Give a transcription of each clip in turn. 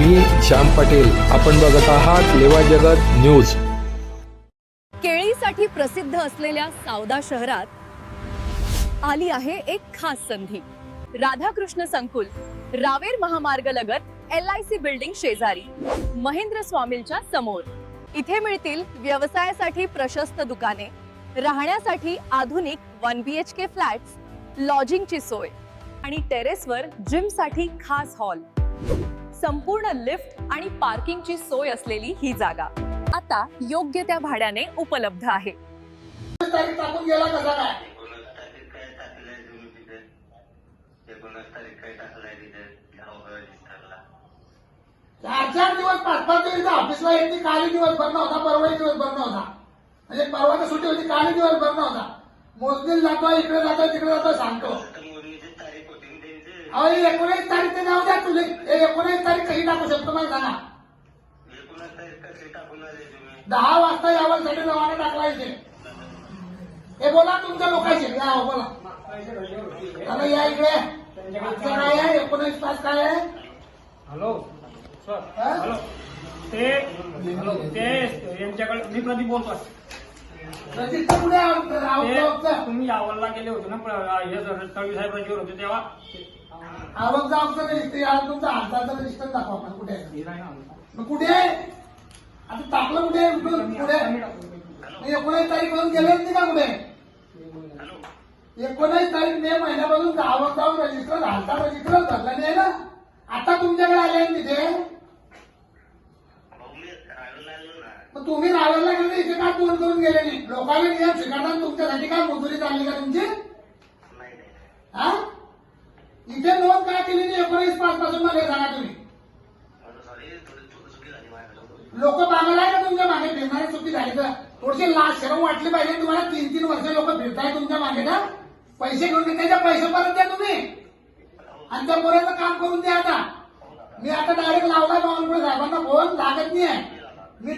मी श्याम पाटील, आपण बघत आहात लेवा जगत न्यूज। केळीसाठी प्रसिद्ध असलेल्या सावदा शहरात आली आहे एक खास संधी। राधाकृष्ण संकुल, रावेर महामार्गलगत LIC बिल्डिंग शेजारी, महेंद्र स्वामींच्या समोर। इथे मिळतील व्यवसायासाठी प्रशस्त दुकाने, राहण्यासाठी आधुनिक 1 BHK फ्लॅट्स, लॉजिंगची सोय आणि टेरेसवर जिमसाठी खास हॉल, संपूर्ण लिफ्ट आणि पार्किंगची सोय असलेली ही जागा आता योग्य त्या भाड्याने उपलब्ध आहे। चार दिवस 5-5 दिवस ऑफिसला येते, काली दिवस भर नव्हता, परवाही दिवस भर नव्हता, म्हणजे परवा सुट्टी होती, काली दिवस भर नव्हता। मोजणीला जातो, इकडे जातो, तिकडे जातो, सांगतो। अहो 19 तारीख ते जाऊ द्या, तुझे 19 तारीख कशी टाकू शकतो मला सांगा। 10 वाजता यावरसाठी रवाना टाकला इथे। हे बोला तुमच्या लोकांचे, या बोला, आता या इकडे काय आहे, 19 तास काय आहे? हॅलो सर, हॅलो ते यांच्याकडे मी प्रदीप बोलतोय। रजिस्टर कुठे आहे? तुम्ही यावरला गेले होते ना, हे तळवी साहेब रजेवर होते तेव्हा आवक जावचं रजिस्टर, तुमचा हाताचं रजिस्टर दाखवा मला, कुठे आहे? मग कुठे आहे आता? टाकलं कुठे आहे? पुढे 19 तारीख पासून गेलेच नाही का कुठे? 19 तारीख मे महिन्यापासून आवक जाऊन रजिस्टर, हालता रजिस्टर धरला नाही ना। आता तुमच्याकडे आले तिथे, मग तुम्ही रावेरला गेले, इथे का फोन करून गेले नाही? लोकांना नियम स्वीकारताना तुमच्यासाठी काय मजुरी चालली का तुमची? हा, इथे नोंद काय केली नाही 19/5 पासून मला सांगा तुम्ही। लोक बांगला आहे का तुमच्या मागे फिरणारी? चुकी झाली तर थोडीशी लाच शरम वाटली पाहिजे तुम्हाला। 3-3 वर्ष लोक फिरताय तुमच्या मागे ना, पैसे घेऊन त्याच्या पैसे परत द्या तुम्ही आणि त्या पोराचं काम करून द्या। आता मी आता डायरेक्ट लावला बावनकुळे साहेबांना फोन, लागत नाही आहे। मी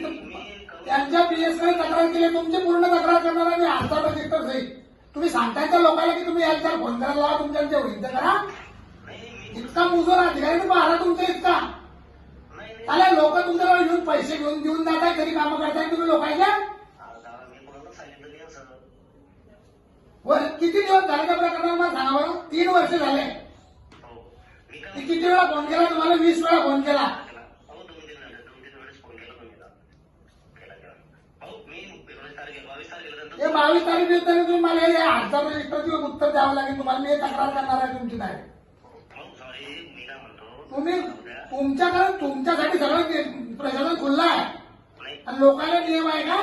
त्यांच्या PS कडे तक्रार केली, तुमची पूर्ण तक्रार करणार आहे मी, हालचा रजिस्टर सहित। तुम्ही सांगताय त्या लोकांना की तुम्ही याच्यावर फोन करायला लावा, तुमच्या जेवढी करा। इतका मुजोर अधिकारी पाहला तुमचा इतका, त्याला लोक तुमच्याकडे येऊन पैसे घेऊन देऊन जाताय, तरी कामं करताय तुम्ही लोकांच्या। किती दिवस झाले त्या प्रकरणाला मला सांगा बरं? 3 वर्ष झाले। किती वेळा फोन केला तुम्हाला? 20 वेळा फोन केला। हे 22 तारीख तरी तुम्ही मला या हालचा रजिस्टरची उत्तर द्यावं लागेल तुम्हाला। मी तक्रार करणार आहे तुमची डायरेक्ट। तुम्ही तुमच्याकडे तुमच्यासाठी सगळं प्रशासन खुल्लं आहे आणि लोकांना नियम आहे का?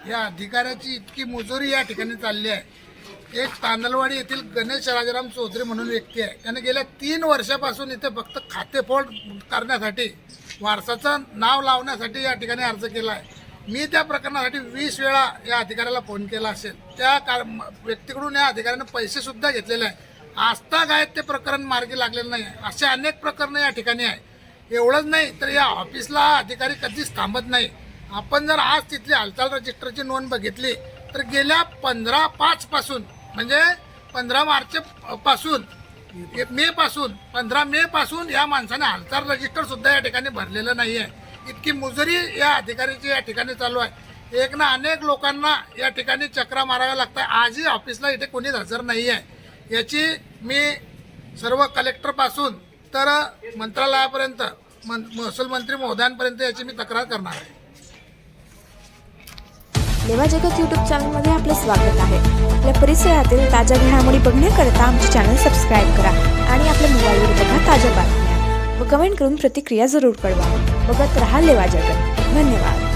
या अधिकाऱ्याची इतकी मुजोरी या ठिकाणी चालली आहे। एक तांदलवाडी येथील गणेश राजाराम चौधरी म्हणून व्यक्ती आहे, त्याने गेल्या 3 वर्षापासून इथे फक्त खातेफोड करण्यासाठी, वारसाचं नाव लावण्यासाठी या ठिकाणी अर्ज केला आहे। मी त्या प्रकरणासाठी 20 वेळा या अधिकाऱ्याला फोन केला असेल। त्या व्यक्तीकडून या अधिकाऱ्याने पैसे सुद्धा घेतलेले आहे। आजता काय ते प्रकरण मार्गी लागलेलं नाही आहे। असे अनेक प्रकरणं या ठिकाणी आहे। एवढंच नाही तर या ऑफिसला अधिकारी कधीच थांबत नाही। आपण जर आज तिथली हालचाल रजिस्टरची नोंद बघितली तर गेल्या 15/5 पासून, म्हणजे 15 मार्च पासून, मे पासून, 15 मे पासून या माणसाने हालचाल रजिस्टर सुद्धा या ठिकाणी भरलेलं नाही आहे। इतकी मुजरी या अधिकाऱ्याची या ठिकाणी चालू आहे। एक ना अनेक लोकांना या ठिकाणी चक्रा माराव्या लागतात। आजही ऑफिसला इथे कोणीच हजर नाही आहे। याची मी सर्व कलेक्टरपासून तर मंत्रालयापर्यंत, महसूल मंत्री महोदयांपर्यंत याची मी तक्रार करणार आहे। लेवा जगत यूट्यूब चॅनलमध्ये आपलं स्वागत आहे। आपल्या परिसरातील ताज्या घडामोडी बघण्याकरता आमचे चॅनल सबस्क्राईब करा आणि आपल्या मोबाईलवर बघा ताज्या बातम्या व कमेंट करून प्रतिक्रिया जरूर कळवा। बघत रहा लेवा जगत। धन्यवाद।